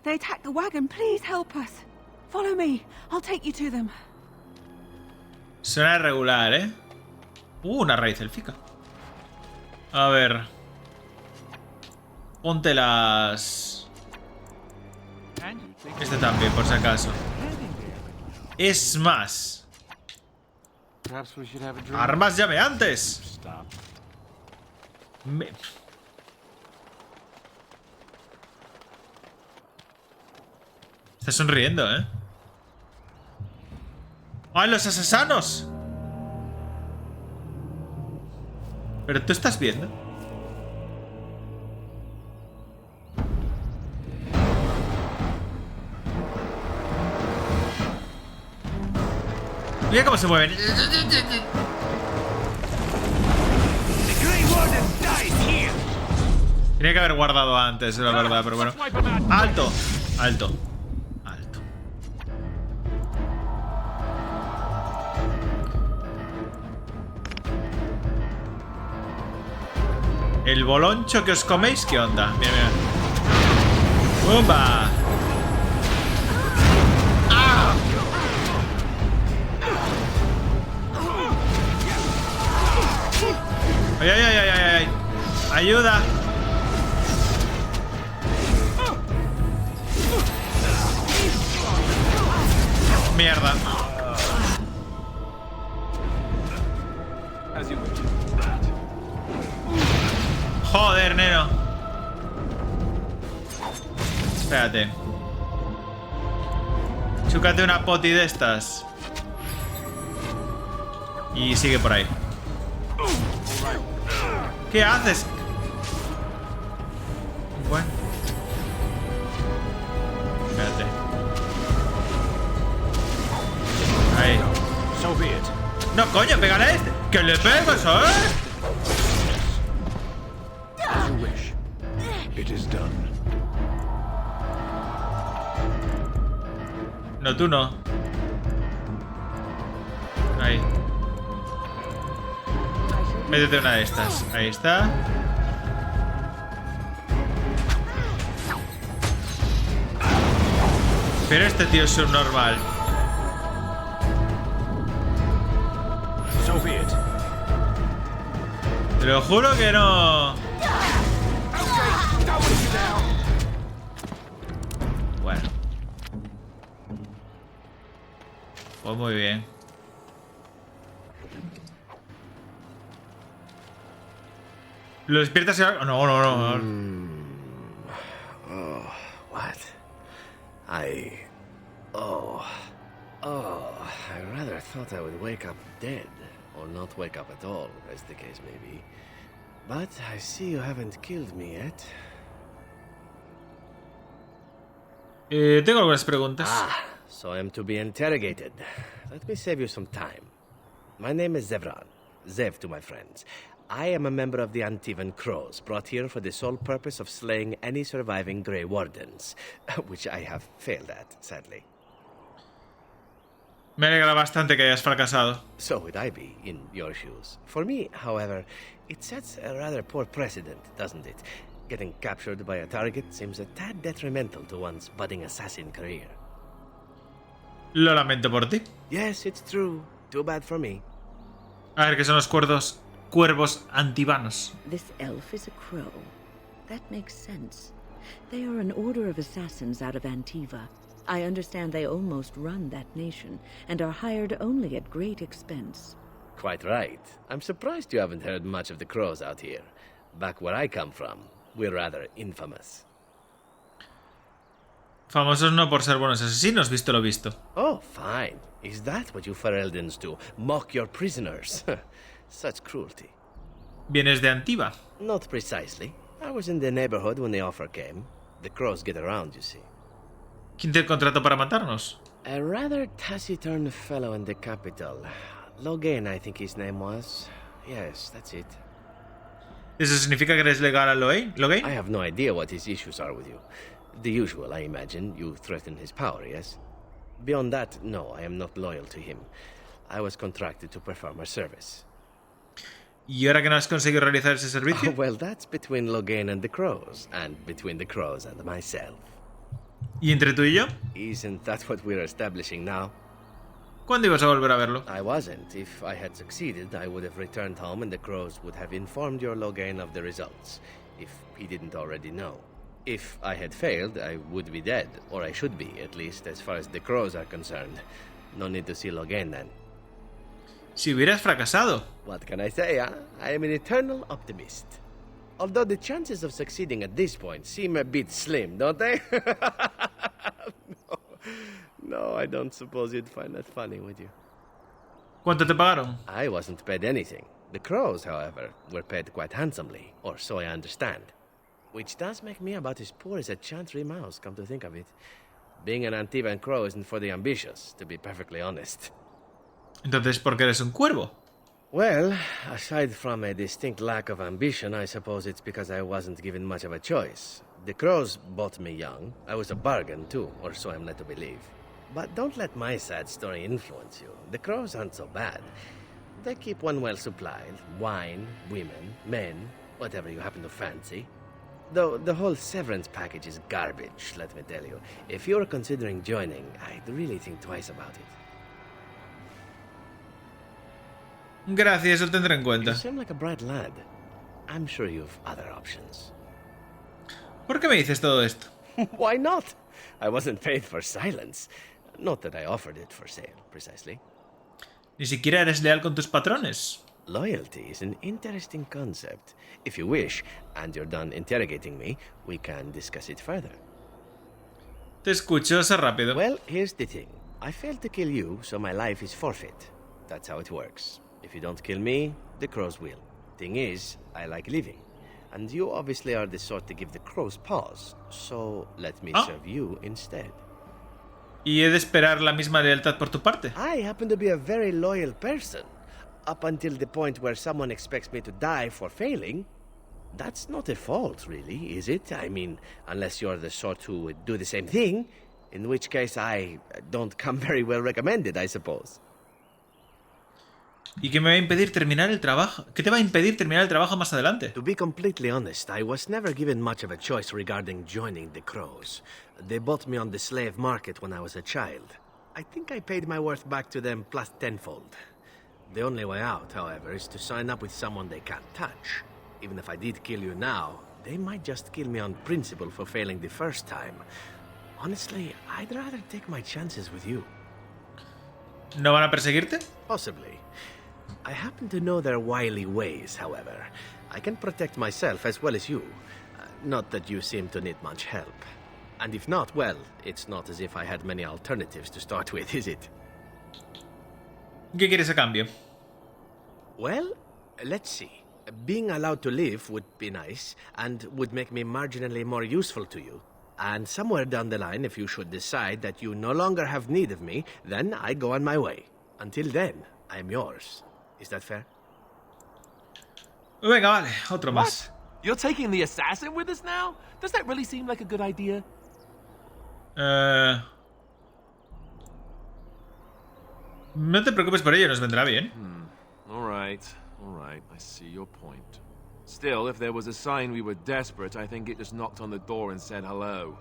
They attacked the wagon. Please help us. Follow me. I'll take you to them. Suena irregular, ¿eh? Una raíz élfica. A ver. Ponte las... Este también, por si acaso. Es más, armas llameantes. Está sonriendo, ¿eh? ¡Ay, los asesinos! Pero tú estás viendo. Mira cómo se mueven. Tenía que haber guardado antes, la verdad, pero bueno. ¡Alto! Alto. Alto. El boloncho que os coméis, ¿qué onda? Mira, mira. ¡Bumba! ¡Ah! ¡Ay, ay, ay, ay, ay! ¡Ayuda! Mierda. Joder, neno. Espérate. Chúcate una poti de estas. Y sigue por ahí. ¿Qué haces? Bueno. Espérate. Ahí. No, coño, pégale a este. ¡Que le pegas, No, tú no. Ahí. Métete una de estas. Ahí está. Pero este tío es subnormal. Te lo juro que no. Bueno. Pues muy bien. ¿Lo despiertas? No, no, no. Oh, what? I rather thought I would wake up dead, or not wake up at all, as the case may be. But I see you haven't killed me yet. Tengo algunas preguntas. So I am to be interrogated. Let me save you some time. My name is Zevran. Zev to my friends. I am a member of the Antivan Crows, brought here for the sole purpose of slaying any surviving Grey Wardens, which I have failed at, sadly. Me alegra bastante que hayas fracasado. So would I be, in your shoes. For me, however, it sets a rather poor precedent, doesn't it? Getting captured by a target seems a tad detrimental to one's budding assassin career. Lo lamento por ti. Yes, it's true. Too bad for me. A ver, ¿qué son los cuervos antivanos? This elf is a crow. That makes sense. They are an order of assassins out of Antiva. I understand they almost run that nation, and are hired only at great expense. Quite right. I'm surprised you haven't heard much of the crows out here. Back where I come from, we're rather infamous. Famosos no por ser buenos asesinos, visto lo visto. Oh, fine. Is that what you Fereldans do? Mock your prisoners? Such cruelty. ¿Vienes de Antiva? Not precisely. I was in the neighborhood when the offer came. The crows get around, you see. ¿Quién te contrató para matarnos? A rather taciturn fellow in the capital. Logan, I think his name was. Yes, that's it. ¿Eso significa que eres legal a Logan? I have no idea what his issues are with you. The usual, I imagine. You threaten his power, yes? Beyond that, no, I am not loyal to him. I was contracted to perform a service. ¿Y ahora que no has conseguido realizar ese servicio? Oh, well, that's between Logan and the crows, and between the crows and myself. ¿Y entre tú y yo? Isn't that what we're establishing now? ¿Cuándo ibas a volver a verlo? I wasn't. If I had succeeded, I would have returned home and the crows would have informed your Logan of the results, if he didn't already know. If I had failed, I would be dead, or I should be, at least as far as the crows are concerned. No need to seal again then. Si hubieras fracasado. What can I say, huh? I am an eternal optimist. Although the chances of succeeding at this point seem a bit slim, don't they? No, I don't suppose you'd find that funny, would you? ¿Cuánto te pagaron? I wasn't paid anything. The crows, however, were paid quite handsomely, or so I understand. Which does make me about as poor as a chantry mouse, come to think of it. Being an Antivan crow isn't for the ambitious, to be perfectly honest. Entonces, ¿por qué eres un cuervo? Well, aside from a distinct lack of ambition, I suppose it's because I wasn't given much of a choice. The crows bought me young. I was a bargain, too, or so I'm led to believe. But don't let my sad story influence you. The crows aren't so bad. They keep one well supplied. Wine, women, men, whatever you happen to fancy. Though the whole severance package is garbage, let me tell you. If you're considering joining, I'd really think twice about it. Gracias, lo tendré en cuenta. You seem like a bright lad. I'm sure you've other options. ¿Por qué me dices todo esto? Why not? I wasn't paid for silence. Not that I offered it for sale, precisely. Ni siquiera eres leal con tus patrones. Loyalty is an interesting concept. If you wish, and you're done interrogating me, we can discuss it further. Te escucho, sé rápido. Well, here's the thing. I failed to kill you, so my life is forfeit. That's how it works. If you don't kill me, the crows will. Thing is, I like living. And you obviously are the sort to give the crows pause. So let me serve you instead. ¿Y he de esperar la misma lealtad por tu parte? I happen to be a very loyal person. Up until the point where someone expects me to die for failing. That's not a fault, really, is it? I mean, unless you're the sort who would do the same thing. In which case I don't come very well recommended, I suppose. ¿Y qué me va a impedir terminar el trabajo? ¿Qué te va a impedir terminar el trabajo más adelante? To be completely honest, I was never given much of a choice regarding joining the crows. They bought me on the slave market when I was a child. I think I paid my worth back to them plus tenfold. The only way out, however, is to sign up with someone they can't touch. Even if I did kill you now, they might just kill me on principle for failing the first time. Honestly, I'd rather take my chances with you. ¿No van a perseguirte? Possibly. I happen to know their wily ways, however. I can protect myself as well as you. Not that you seem to need much help. And if not, well, it's not as if I had many alternatives to start with, is it? ¿Qué quieres a cambio? Well, let's see. Being allowed to live would be nice, and would make me marginally more useful to you. And somewhere down the line, if you should decide that you no longer have need of me, then I go on my way. Until then, I'm yours. Is that fair? Venga, vale, otro más. What? You're taking the assassin with us now? Does that really seem like a good idea? No te preocupes por ello, nos vendrá bien. All right. I see your point. Still, if there was a sign we were desperate, I think it just knocked on the door and said hello.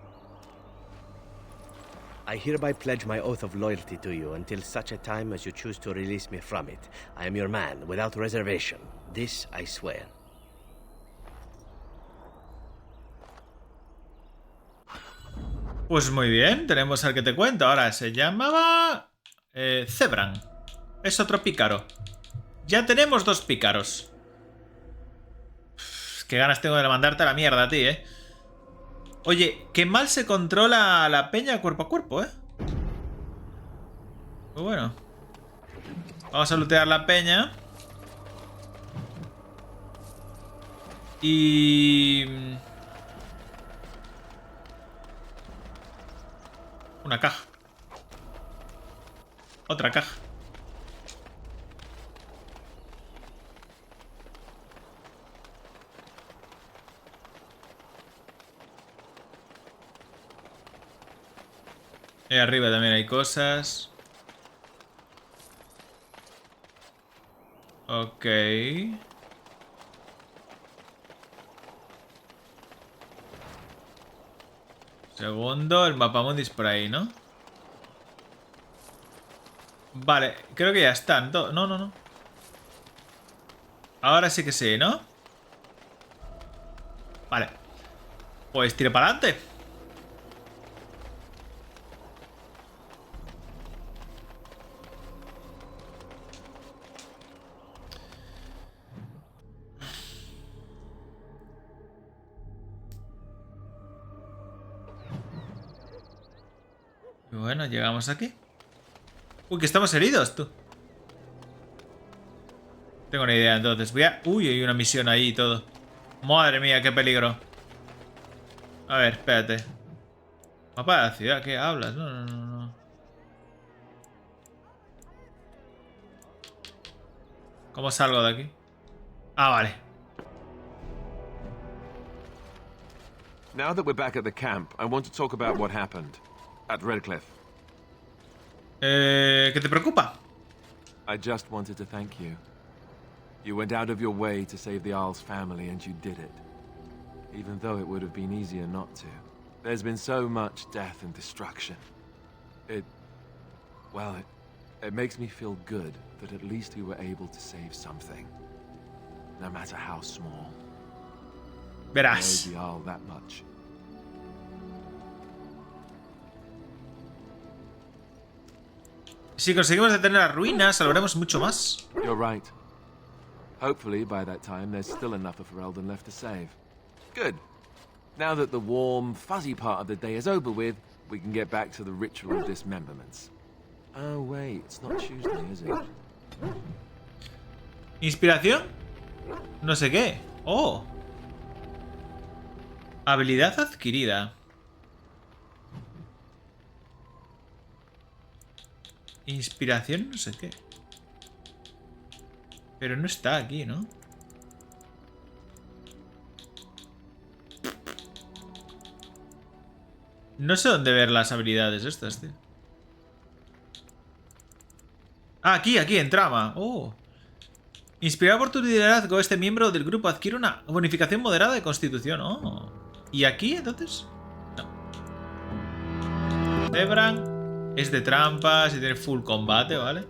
I hereby pledge my oath of loyalty to you until such a time as you choose to release me from it. I am your man, without reservation. This I swear. Pues muy bien, tenemos al que te cuento. Ahora se llamaba... Zebran. Es otro pícaro. Ya tenemos 2 pícaros. Qué ganas tengo de mandarte a la mierda a ti, Oye, qué mal se controla la peña cuerpo a cuerpo, Pues bueno. Vamos a lootear la peña. Y... una caja. Otra caja. Ahí arriba también hay cosas. Ok. Segundo, el mapamundis por ahí, ¿no? Vale, creo que ya están. No. Ahora sí que sí, ¿no? Vale. Pues tiro para adelante. Bueno, llegamos aquí. Uy, que estamos heridos, tú. Tengo una idea, entonces. Voy a... Uy, hay una misión ahí y todo. Madre mía, qué peligro. A ver, espérate. Mapa de la ciudad, ¿qué hablas? No. ¿Cómo salgo de aquí? Ah, vale. Now that we're back at the camp, I want to talk about what happened at Redcliffe. ¿Qué te preocupa? I just wanted to thank you. You went out of your way to save the Arl's family, and you did it. Even though it would have been easier not to. There's been so much death and destruction. It makes me feel good that at least we were able to save something. No matter how small. Verás. I owe the Arl that much. Si conseguimos detener las ruinas, salvaremos mucho más. You're right. Hopefully, by that time, there's still enough of Ferelden left to save. Good. Now that the warm, fuzzy part of the day is over with, we can get back to the ritual of dismemberments. Oh, wait, it's not Tuesday, is it? ¿Inspiración? No sé qué. Oh. Habilidad adquirida. Inspiración, no sé qué. Pero no está aquí, ¿no? No sé dónde ver las habilidades estas, tío. Ah, aquí, en trama. Oh. Inspirado por tu liderazgo, este miembro del grupo adquiere una bonificación moderada de constitución. Oh. ¿Y aquí, entonces? No. Zebran es de trampas y tiene full combate, ¿vale?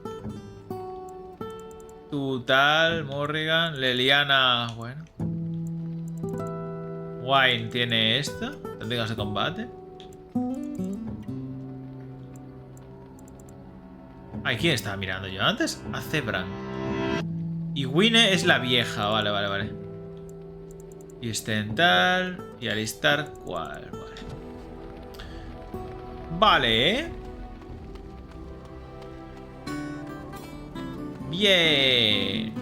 Tutal, Morrigan, Leliana, bueno. Wine tiene esta. Técnicas de combate. ¿A quién estaba mirando yo antes? A Zebran. Y Wine es la vieja, vale. Y Stental. Y Alistar, ¿cuál? Vale. Bien.